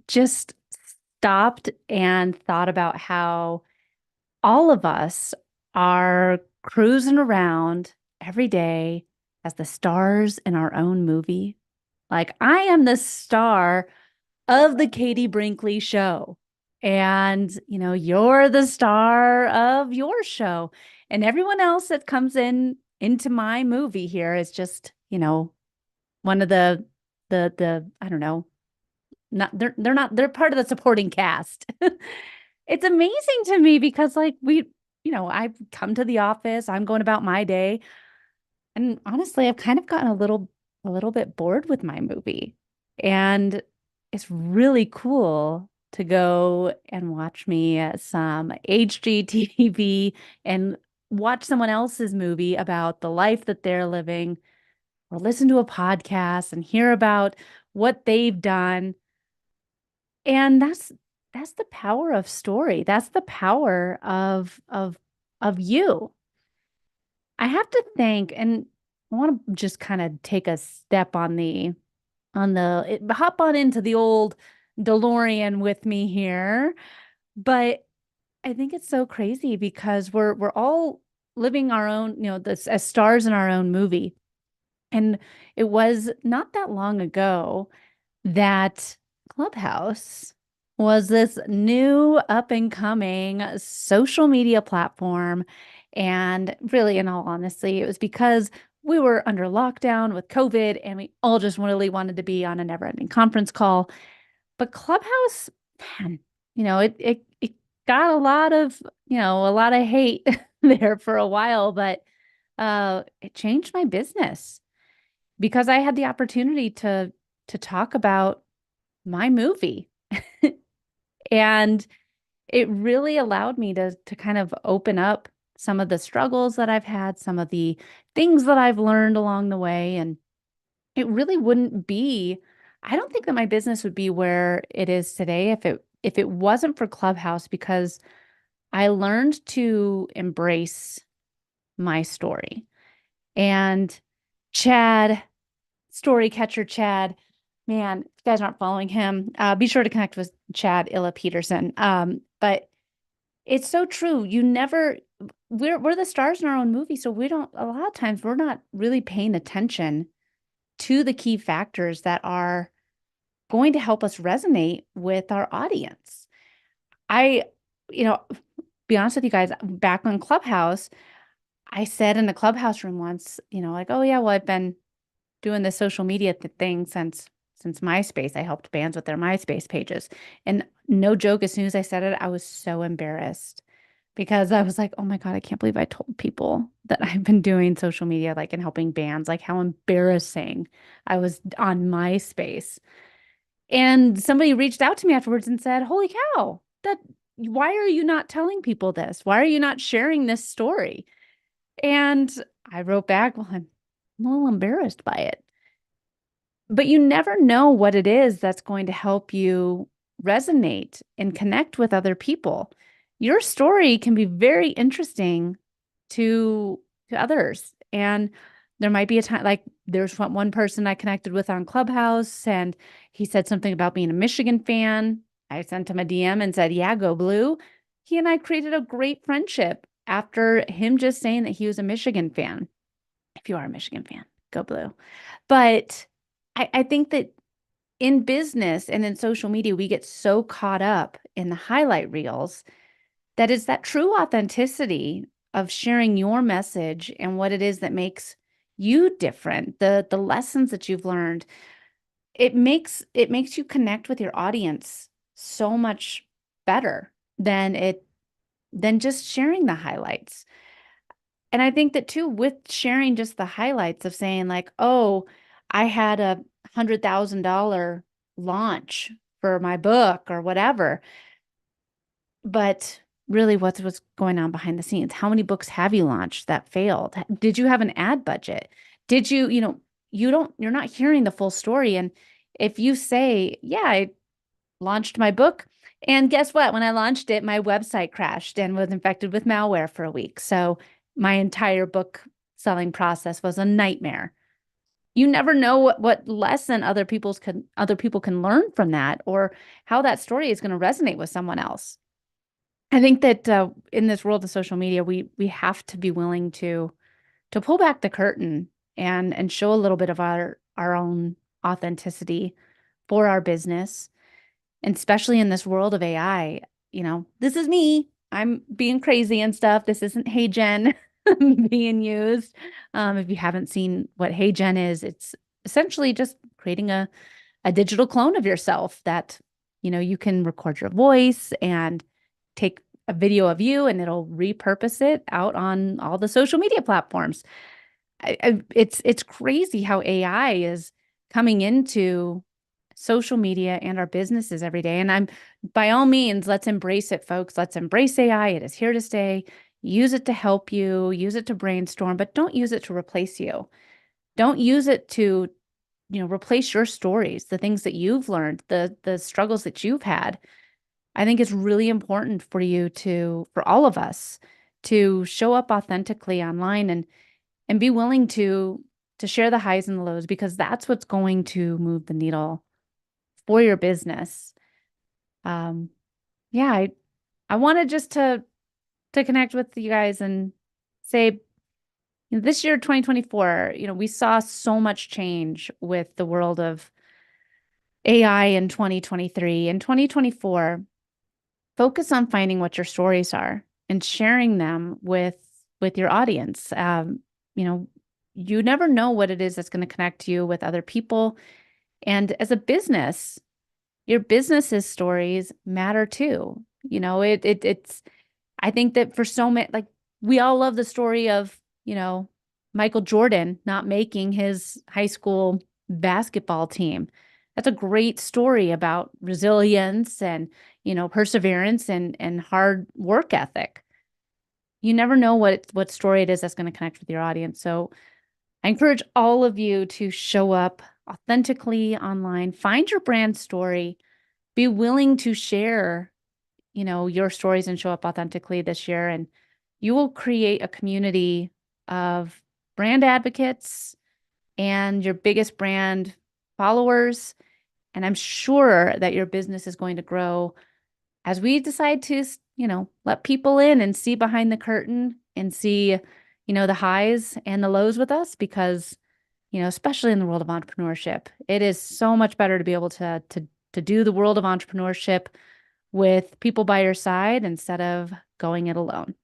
just stopped and thought about how all of us are cruising around every day as the stars in our own movie. Like, I am the star of the Katie Brinkley show. And, you're the star of your show. And everyone else that comes into my movie here is just, one of the I don't know, not they're not they're part of the supporting cast. It's amazing to me because like I've come to the office, I'm going about my day, and honestly, I've kind of gotten a little bit bored with my movie. And it's really cool to go and watch me some HGTV and watch someone else's movie about the life that they're living, or listen to a podcast and hear about what they've done. And that's the power of story. That's the power of you. I have to think, and I want to just kind of take a step hop on into the old DeLorean with me here. But I think it's so crazy because we're all living our own, this as stars in our own movie. And it was not that long ago that Clubhouse was this new up and coming social media platform. And really, in all honesty, it was because we were under lockdown with COVID and we all just really wanted to be on a never ending conference call. But Clubhouse, man, it got a lot of hate there for a while, but it changed my business because I had the opportunity to talk about my movie. And it really allowed me to kind of open up some of the struggles that I've had, some of the things that I've learned along the way. And it really wouldn't be, I don't think that my business would be where it is today if it wasn't for Clubhouse, because I learned to embrace my story. And Chad, story catcher Chad, man, if you guys aren't following him, be sure to connect with Chad Illa Peterson. But it's so true. We're the stars in our own movie, so we don't, a lot of times we're not really paying attention to the key factors that are going to help us resonate with our audience. I, you know, be honest with you guys, back on Clubhouse, I said in a Clubhouse room once, like, oh yeah, well, I've been doing the social media thing since MySpace. I helped bands with their MySpace pages. And no joke, as soon as I said it, I was so embarrassed because I was like, oh my God, I can't believe I told people that I've been doing social media, like, and helping bands, like how embarrassing I was on MySpace. And somebody reached out to me afterwards and said, holy cow, why are you not telling people this? Why are you not sharing this story? And I wrote back, well, I'm a little embarrassed by it. But you never know what it is that's going to help you resonate and connect with other people. Your story can be very interesting to others. And there might be a time, like there's one person I connected with on Clubhouse, and he said something about being a Michigan fan. I sent him a DM and said, yeah, go blue. He and I created a great friendship after him just saying that he was a Michigan fan. If you are a Michigan fan, go blue. But I think that in business and in social media, we get so caught up in the highlight reels that is that true authenticity of sharing your message and what it is that makes you different, the lessons that you've learned. It makes you connect with your audience so much better than just sharing the highlights. And I think that too, with sharing just the highlights of saying like, oh, I had $100,000 launch for my book or whatever. But really, what's going on behind the scenes? How many books have you launched that failed? Did you have an ad budget? Did you're not hearing the full story. And if you say, yeah, I launched my book, and guess what? When I launched it, my website crashed and was infected with malware for a week. So my entire book selling process was a nightmare. you never know what lesson other people can learn from that, or how that story is going to resonate with someone else. I think that in this world of social media, we have to be willing to pull back the curtain and show a little bit of our own authenticity for our business, and especially in this world of AI. This is me. I'm being crazy and stuff. This isn't Hey Gen being used. If you haven't seen what Hey Gen is, it's essentially just creating a digital clone of yourself that, you can record your voice and take a video of you and it'll repurpose it out on all the social media platforms. It's crazy how AI is coming into social media and our businesses every day. And by all means, let's embrace it, folks. Let's embrace AI. It is here to stay. Use it to help you, use it to brainstorm, but don't use it to replace you. Don't use it to, replace your stories, the things that you've learned, the struggles that you've had. I think it's really important for all of us to show up authentically online and be willing to share the highs and the lows, because that's what's going to move the needle for your business. Yeah, I wanted just to connect with you guys and say, this year, 2024, we saw so much change with the world of AI in 2023. In 2024, focus on finding what your stories are and sharing them with your audience. You know, you never know what it is that's going to connect you with other people. And as a business, your business's stories matter too. It's I think that for so many, like, we all love the story of, Michael Jordan not making his high school basketball team. That's a great story about resilience and, perseverance and hard work ethic. You never know what story it is that's going to connect with your audience. So I encourage all of you to show up authentically online, find your brand story, be willing to share, your stories and show up authentically this year. And you will create a community of brand advocates and your biggest brand followers. And I'm sure that your business is going to grow as we decide to, let people in and see behind the curtain and see, the highs and the lows with us, because, especially in the world of entrepreneurship, it is so much better to be able to do the world of entrepreneurship with people by your side instead of going it alone.